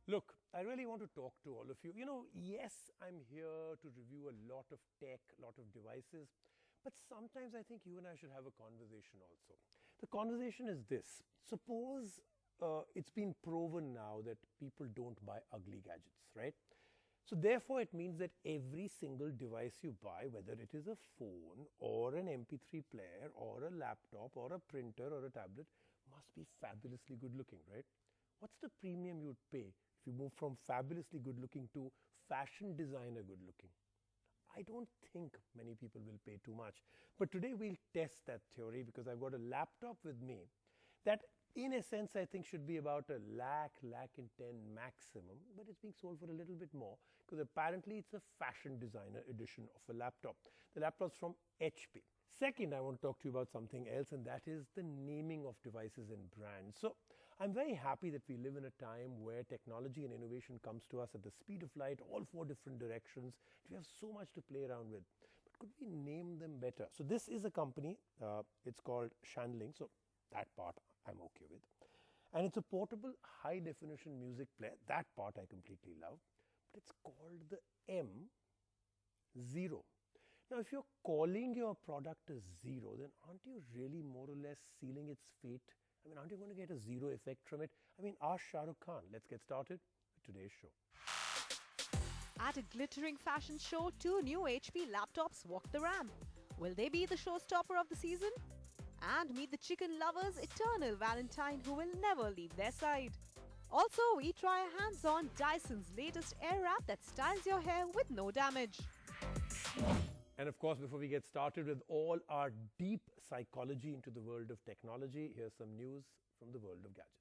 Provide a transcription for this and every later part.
Look, I really want to talk to all of you. Yes, I'm here to review a lot of tech, a lot of devices, but sometimes I think you and I should have a conversation also. The conversation is this. Suppose it's been proven now that people don't buy ugly gadgets, right? So therefore, it means that every single device you buy, whether it is a phone or an MP3 player or a laptop or a printer or a tablet, must be fabulously good looking, right? What's the premium you'd pay if you move from fabulously good looking to fashion designer good looking? I don't think many people will pay too much. But today we'll test that theory because I've got a laptop with me that in a sense I think should be about lakh and 10 maximum, but it's being sold for a little bit more because apparently it's a fashion designer edition of a laptop. The laptop's from HP. Second, I want to talk to you about something else, and that is the naming of devices and brands. So I'm very happy that we live in a time where technology and innovation comes to us at the speed of light, all four different directions. We have so much to play around with. But could we name them better? So this is a company, it's called Shanling. So that part I'm okay with. And it's a portable high-definition music player. That part I completely love. But it's called the M0. Now, if you're calling your product a zero, then aren't you really more or less sealing its fate? I mean, aren't you going to get a zero effect from it? I mean, ask Shah Rukh Khan. Let's get started with today's show. At a glittering fashion show, two new HP laptops walk the ramp. Will they be the showstopper of the season? And meet the chicken lover's eternal Valentine who will never leave their side. Also, we try our hands on Dyson's latest Airwrap that styles your hair with no damage. And of course, before we get started with all our deep psychology into the world of technology, here's some news from the world of gadgets.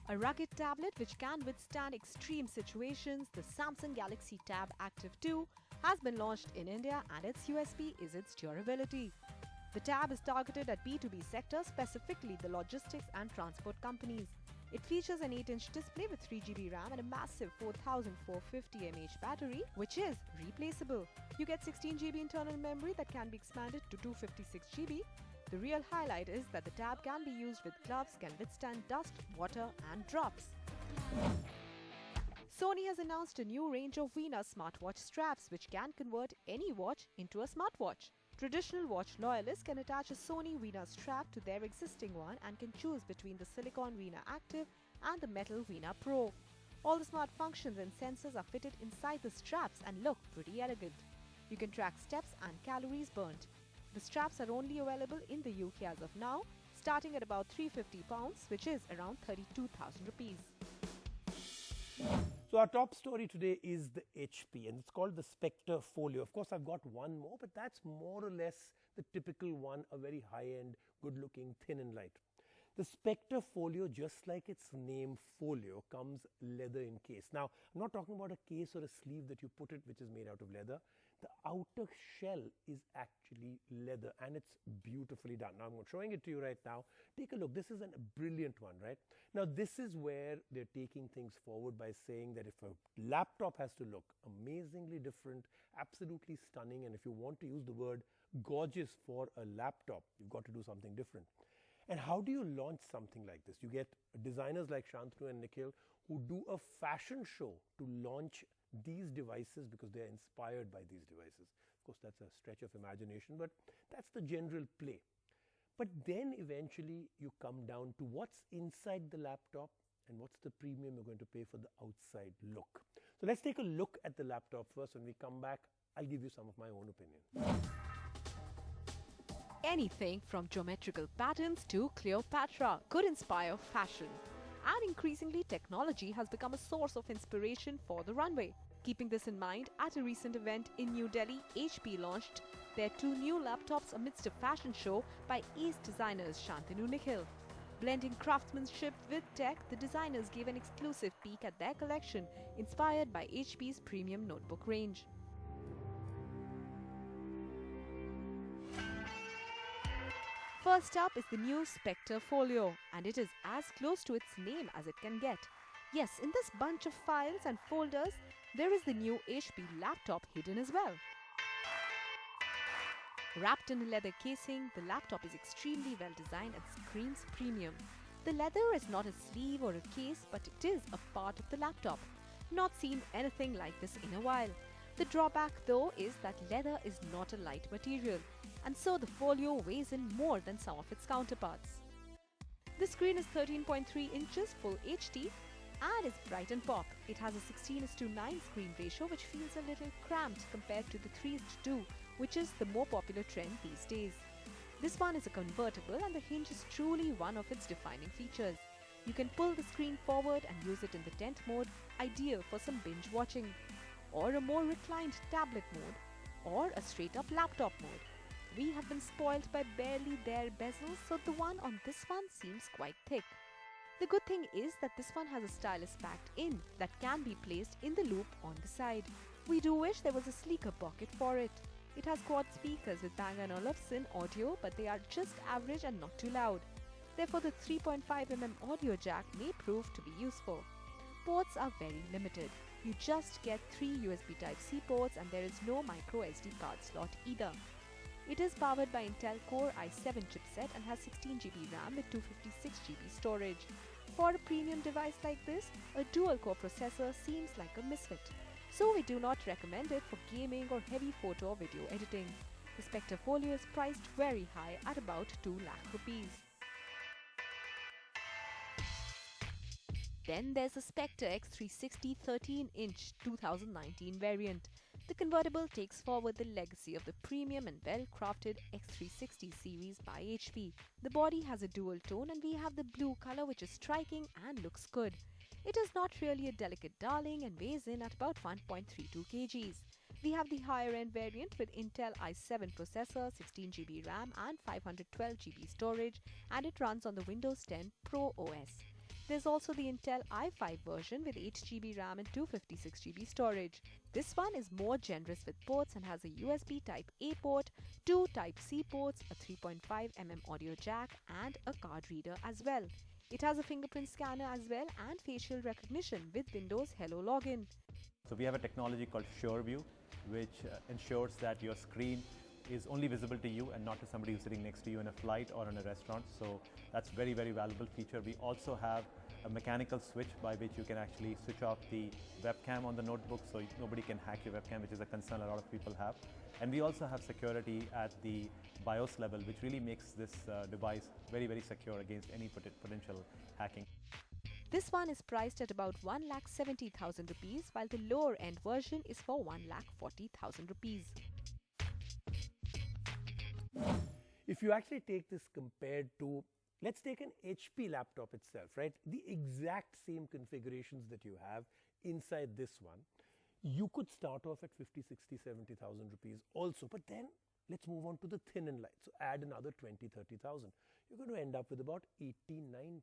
A rugged tablet which can withstand extreme situations, the Samsung Galaxy Tab Active 2 has been launched in India, and its USP is its durability. The Tab is targeted at B2B sector, specifically the logistics and transport companies. It features an 8-inch display with 3GB RAM and a massive 4450 mAh battery, which is replaceable. You get 16GB internal memory that can be expanded to 256GB. The real highlight is that the Tab can be used with gloves, can withstand dust, water and drops. Sony has announced a new range of Veena smartwatch straps which can convert any watch into a smartwatch. Traditional watch loyalists can attach a Sony Veena strap to their existing one and can choose between the silicone Veena Active and the metal Veena Pro. All the smart functions and sensors are fitted inside the straps and look pretty elegant. You can track steps and calories burnt. The straps are only available in the UK as of now, starting at about £350, which is around 32,000 rupees. So our top story today is the HP, and it's called the Spectre Folio. Of course, I've got one more, but that's more or less the typical one, a very high-end, good-looking, thin and light. The Spectre Folio, just like its name Folio, comes leather in case. Now, I'm not talking about a case or a sleeve that you put it, which is made out of leather. The outer shell is actually leather, and it's beautifully done. Now, I'm showing it to you right now. Take a look. This is a brilliant one, right? Now, this is where they're taking things forward by saying that if a laptop has to look amazingly different, absolutely stunning, and if you want to use the word gorgeous for a laptop, you've got to do something different. And how do you launch something like this? You get designers like Shantanu and Nikhil who do a fashion show to launch these devices because they are inspired by these devices. Of course, that's a stretch of imagination, but that's the general play. But then eventually you come down to what's inside the laptop and what's the premium you're going to pay for the outside look. So let's take a look at the laptop first. When we come back, I'll give you some of my own opinion. Anything from geometrical patterns to Cleopatra could inspire fashion. And increasingly, technology has become a source of inspiration for the runway. Keeping this in mind, at a recent event in New Delhi, HP launched their two new laptops amidst a fashion show by East designers Shantanu Nikhil. Blending craftsmanship with tech, the designers gave an exclusive peek at their collection, inspired by HP's premium notebook range. First up is the new Spectre Folio, and it is as close to its name as it can get. Yes, in this bunch of files and folders, there is the new HP laptop hidden as well. Wrapped in a leather casing, the laptop is extremely well designed and screams premium. The leather is not a sleeve or a case, but it is a part of the laptop. Not seen anything like this in a while. The drawback though is that leather is not a light material, and so the folio weighs in more than some of its counterparts. The screen is 13.3 inches Full HD and is bright and pop. It has a 16:9 screen ratio, which feels a little cramped compared to the 3:2, which is the more popular trend these days. This one is a convertible and the hinge is truly one of its defining features. You can pull the screen forward and use it in the tent mode, ideal for some binge watching, or a more reclined tablet mode, or a straight up laptop mode. We have been spoiled by barely there bezels, so the one on this one seems quite thick. The good thing is that this one has a stylus packed in that can be placed in the loop on the side. We do wish there was a sleeker pocket for it. It has quad speakers with Bang & Olufsen audio, but they are just average and not too loud. Therefore, the 3.5mm audio jack may prove to be useful. Ports are very limited. You just get 3 USB Type-C ports and there is no micro SD card slot either. It is powered by Intel Core i7 chipset and has 16GB RAM with 256GB storage. For a premium device like this, a dual-core processor seems like a misfit. So we do not recommend it for gaming or heavy photo or video editing. The Spectre Folio is priced very high at about 2 lakh rupees. Then there's the Spectre X360 13-inch 2019 variant. The convertible takes forward the legacy of the premium and well-crafted X360 series by HP. The body has a dual tone and we have the blue color, which is striking and looks good. It is not really a delicate darling and weighs in at about 1.32 kgs. We have the higher end variant with Intel i7 processor, 16GB RAM and 512GB storage, and it runs on the Windows 10 Pro OS. There's also the Intel i5 version with 8GB RAM and 256GB storage. This one is more generous with ports and has a USB Type-A port, 2 Type-C ports, a 3.5mm audio jack and a card reader as well. It has a fingerprint scanner as well and facial recognition with Windows Hello Login. So we have a technology called SureView, which ensures that your screen is only visible to you and not to somebody who's sitting next to you in a flight or in a restaurant. So that's very, very valuable feature. We also have a mechanical switch by which you can actually switch off the webcam on the notebook so nobody can hack your webcam, which is a concern a lot of people have. And we also have security at the BIOS level, which really makes this device very, very secure against any potential hacking. This one is priced at about 1,70,000 rupees, while the lower end version is for 1,40,000 rupees. If you actually take this compared to, let's take an HP laptop itself, right? The exact same configurations that you have inside this one, you could start off at 50, 60, 70,000 rupees also. But then let's move on to the thin and light. So add another 20, 30,000. You're going to end up with about 80, 90.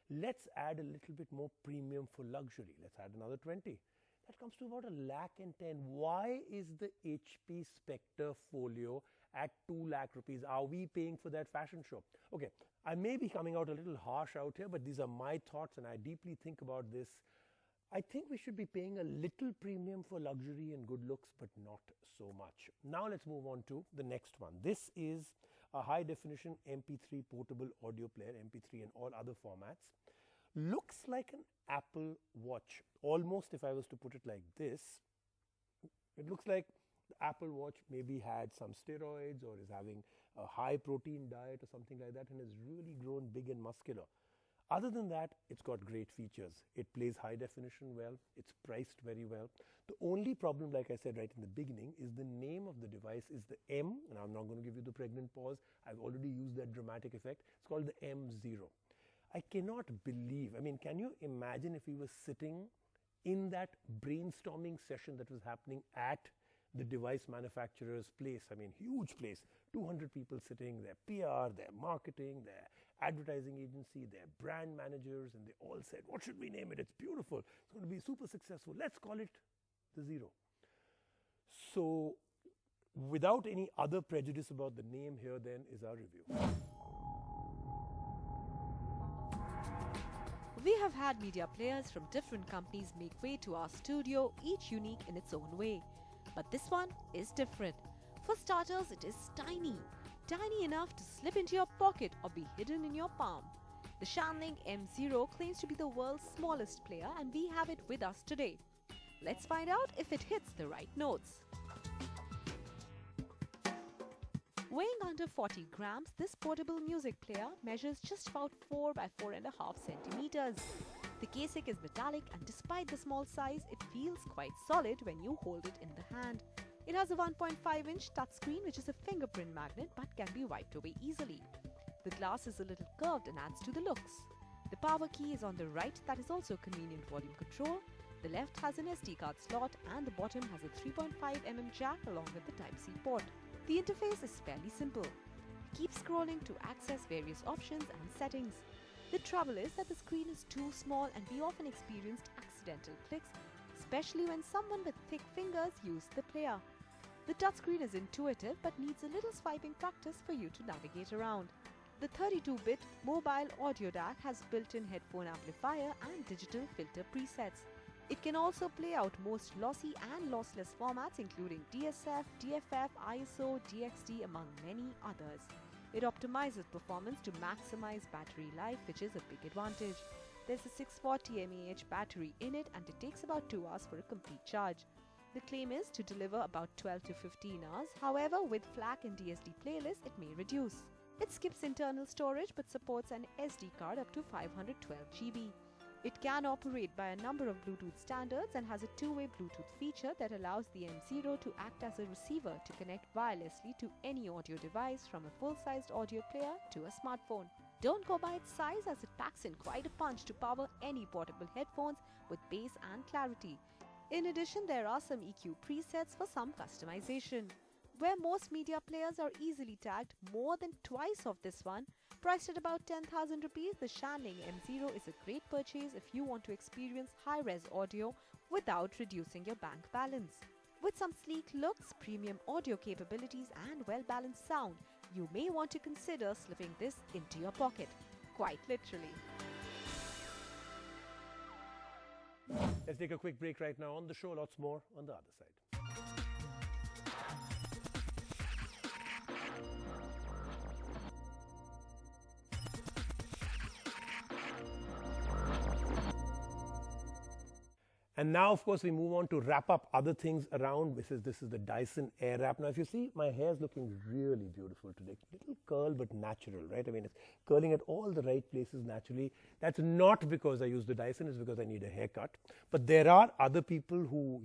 Let's add a little bit more premium for luxury. Let's add another 20. That comes to about 1,10,000. Why is the HP Spectre Folio at 2 lakh rupees? Are we paying for that fashion show? Okay, I may be coming out a little harsh out here, but these are my thoughts and I deeply think about this. I think we should be paying a little premium for luxury and good looks, but not so much. Now let's move on to the next one. This is a high definition MP3 portable audio player, MP3 and all other formats. Looks like an Apple Watch. Almost, if I was to put it like this, it looks like the Apple Watch maybe had some steroids or is having a high protein diet or something like that and has really grown big and muscular. Other than that, it's got great features. It plays high definition well. It's priced very well. The only problem, like I said right in the beginning, is the name of the device is the M, and I'm not going to give you the pregnant pause. I've already used that dramatic effect. It's called the M0. I cannot believe, I mean, can you imagine if we were sitting in that brainstorming session that was happening at the device manufacturer's place? I mean, huge place, 200 people sitting, their PR, their marketing, their advertising agency, their brand managers, and they all said, what should we name it? It's beautiful. It's going to be super successful. Let's call it the Zero. So without any other prejudice about the name, here then is our review. We have had media players from different companies make way to our studio, each unique in its own way. But this one is different. For starters, it is tiny. Tiny enough to slip into your pocket or be hidden in your palm. The Shanling M0 claims to be the world's smallest player, and we have it with us today. Let's find out if it hits the right notes. Weighing under 40 grams, this portable music player measures just about 4 by 4.5 centimeters. The casing is metallic, and despite the small size, it feels quite solid when you hold it in the hand. It has a 1.5-inch touchscreen which is a fingerprint magnet but can be wiped away easily. The glass is a little curved and adds to the looks. The power key is on the right, that is also convenient volume control. The left has an SD card slot and the bottom has a 3.5mm jack along with the Type-C port. The interface is fairly simple. Keep scrolling to access various options and settings. The trouble is that the screen is too small and we often experienced accidental clicks, especially when someone with thick fingers used the player. The touchscreen is intuitive but needs a little swiping practice for you to navigate around. The 32-bit mobile audio DAC has built-in headphone amplifier and digital filter presets. It can also play out most lossy and lossless formats including DSF, DFF, ISO, DXD among many others. It optimizes performance to maximize battery life, which is a big advantage. There's a 640 mAh battery in it and it takes about 2 hours for a complete charge. The claim is to deliver about 12 to 15 hours, however with FLAC and DSD playlists it may reduce. It skips internal storage but supports an SD card up to 512 GB. It can operate by a number of Bluetooth standards and has a two-way Bluetooth feature that allows the M0 to act as a receiver to connect wirelessly to any audio device from a full-sized audio player to a smartphone. Don't go by its size as it packs in quite a punch to power any portable headphones with bass and clarity. In addition, there are some EQ presets for some customization. Where most media players are easily tagged more than twice of this one, priced at about 10,000 rupees, the Shanling M0 is a great purchase if you want to experience high-res audio without reducing your bank balance. With some sleek looks, premium audio capabilities and well-balanced sound, you may want to consider slipping this into your pocket, quite literally. Let's take a quick break right now. On the show, lots more on the other side. And now, of course, we move on to wrap up other things around. This is the Dyson Airwrap. Now, if you see, my hair is looking really beautiful today. Little curl, but natural, right? I mean, it's curling at all the right places naturally. That's not because I use the Dyson, it's because I need a haircut. But there are other people who,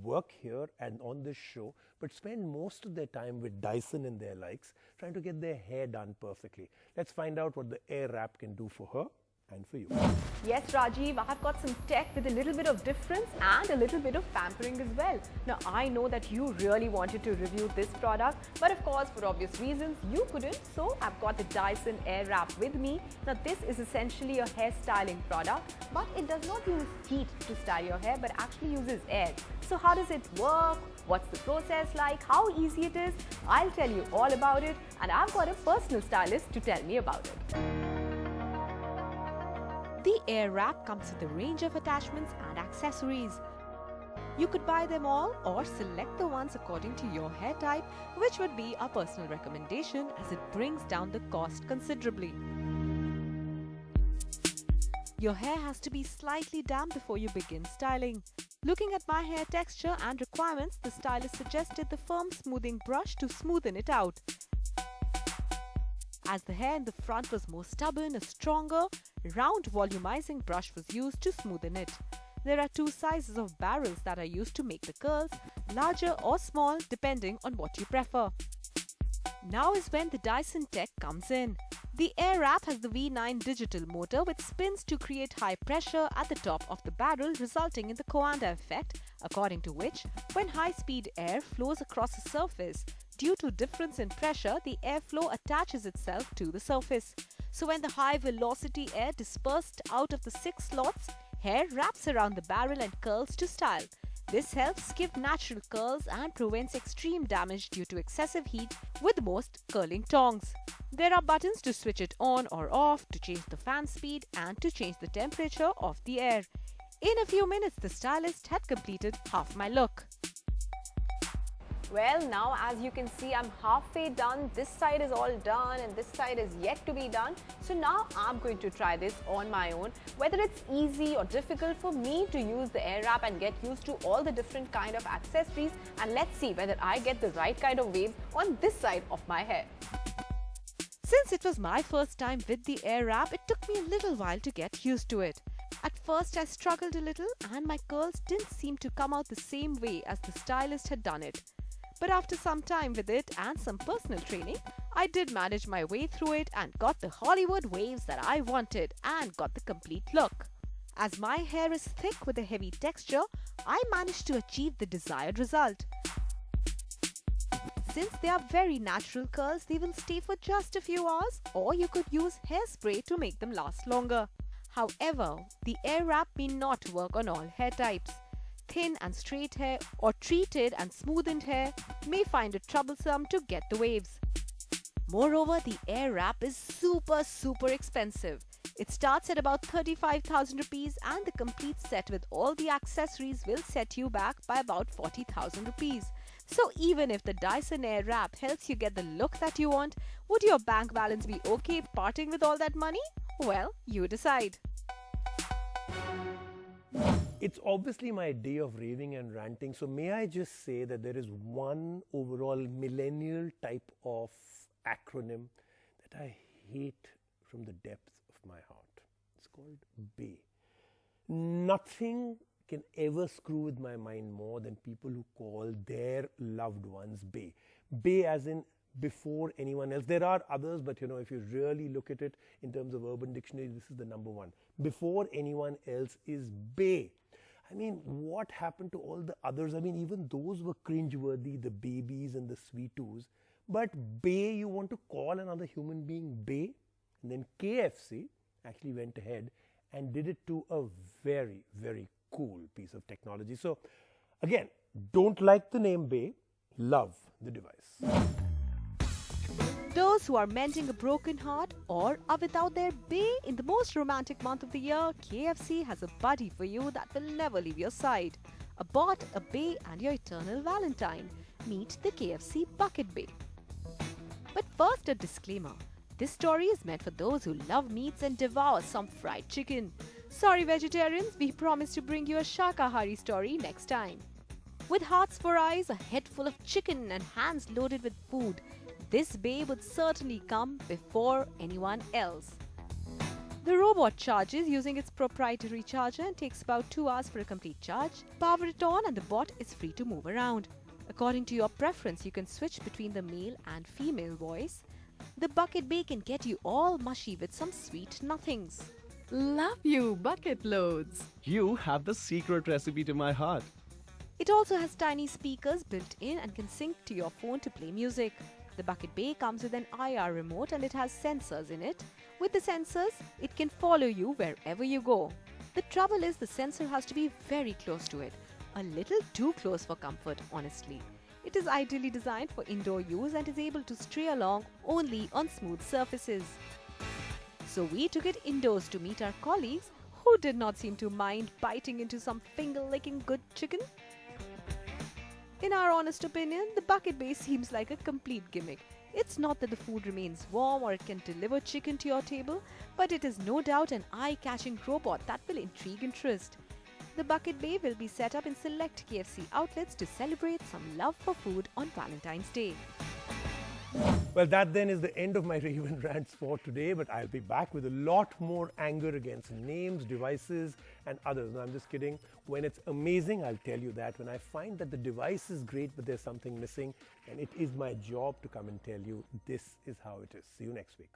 work here and on this show, but spend most of their time with Dyson and their likes, trying to get their hair done perfectly. Let's find out what the Airwrap can do for her and for you. Yes, Rajiv, I have got some tech with a little bit of difference and a little bit of pampering as well. Now, I know that you really wanted to review this product, but of course, for obvious reasons, you couldn't. So, I've got the Dyson Airwrap with me. Now, this is essentially a hair styling product, but it does not use heat to style your hair, but actually uses air. So, how does it work? What's the process like? How easy it is? I'll tell you all about it, and I've got a personal stylist to tell me about it. The Airwrap comes with a range of attachments and accessories. You could buy them all or select the ones according to your hair type, which would be a personal recommendation as it brings down the cost considerably. Your hair has to be slightly damp before you begin styling. Looking at my hair texture and requirements, the stylist suggested the firm smoothing brush to smoothen it out. As the hair in the front was more stubborn, a stronger, round volumizing brush was used to smoothen it. There are two sizes of barrels that are used to make the curls, larger or small depending on what you prefer. Now is when the Dyson tech comes in. The Airwrap has the V9 digital motor which spins to create high pressure at the top of the barrel, resulting in the Coanda effect, according to which, when high-speed air flows across a surface, due to difference in pressure, the airflow attaches itself to the surface. So when the high-velocity air dispersed out of the 6 slots, hair wraps around the barrel and curls to style. This helps give natural curls and prevents extreme damage due to excessive heat with most curling tongs. There are buttons to switch it on or off, to change the fan speed and to change the temperature of the air. In a few minutes, the stylist had completed half my look. Well, now as you can see, I'm halfway done. This side is all done and this side is yet to be done. So now I'm going to try this on my own. Whether it's easy or difficult for me to use the Airwrap and get used to all the different kind of accessories, and let's see whether I get the right kind of waves on this side of my hair. Since it was my first time with the Airwrap, it took me a little while to get used to it. At first I struggled a little and my curls didn't seem to come out the same way as the stylist had done it. But after some time with it and some personal training, I did manage my way through it and got the Hollywood waves that I wanted and got the complete look. As my hair is thick with a heavy texture, I managed to achieve the desired result. Since they are very natural curls, they will stay for just a few hours, or you could use hairspray to make them last longer. However, the Airwrap may not work on all hair types. Thin and straight hair or treated and smoothened hair may find it troublesome to get the waves. Moreover, the Airwrap is super expensive. It starts at about 35,000 rupees and the complete set with all the accessories will set you back by about 40,000 rupees. So even if the Dyson Airwrap helps you get the look that you want, would your bank balance be okay parting with all that money? Well, you decide. It's obviously my day of raving and ranting, so may I just say that there is one overall millennial type of acronym that I hate from the depths of my heart. It's called BAE. Nothing can ever screw with my mind more than people who call their loved ones BAE. BAE as in before anyone else. There are others, but if you really look at it in terms of Urban Dictionary, this is the number one. Before anyone else is BAE. I mean, what happened to all the others? I mean, even those were cringeworthy, the babies and the sweetos. But BAE, you want to call another human being BAE? And then KFC actually went ahead and did it to a very cool piece of technology. So again, don't like the name BAE, love the device. Those who are mending a broken heart or are without their BAE in the most romantic month of the year, KFC has a buddy for you that will never leave your side. A bot, a BAE and your eternal Valentine. Meet the KFC Bucket Babe. But first a disclaimer. This story is meant for those who love meats and devour some fried chicken. Sorry vegetarians, we promise to bring you a Shakahari story next time. With hearts for eyes, a head full of chicken and hands loaded with food, this BAE would certainly come before anyone else. The robot charges using its proprietary charger and takes about 2 hours for a complete charge. Power it on and the bot is free to move around. According to your preference, you can switch between the male and female voice. The Bucket Babe can get you all mushy with some sweet nothings. Love you, bucket loads. You have the secret recipe to my heart. It also has tiny speakers built in and can sync to your phone to play music. The Bucket Babe comes with an IR remote and it has sensors in it. With the sensors, it can follow you wherever you go. The trouble is the sensor has to be very close to it. A little too close for comfort, honestly. It is ideally designed for indoor use and is able to stray along only on smooth surfaces. So we took it indoors to meet our colleagues who did not seem to mind biting into some finger-licking good chicken. In our honest opinion, the Bucket Babe seems like a complete gimmick. It's not that the food remains warm or it can deliver chicken to your table, but it is no doubt an eye-catching robot that will intrigue interest. The Bucket Babe will be set up in select KFC outlets to celebrate some love for food on Valentine's Day. Well, that then is the end of my rave and rants for today, but I'll be back with a lot more anger against names, devices and others. No, I'm just kidding. When it's amazing, I'll tell you that. When I find that the device is great but there's something missing, and it is my job to come and tell you this is how it is. See you next week.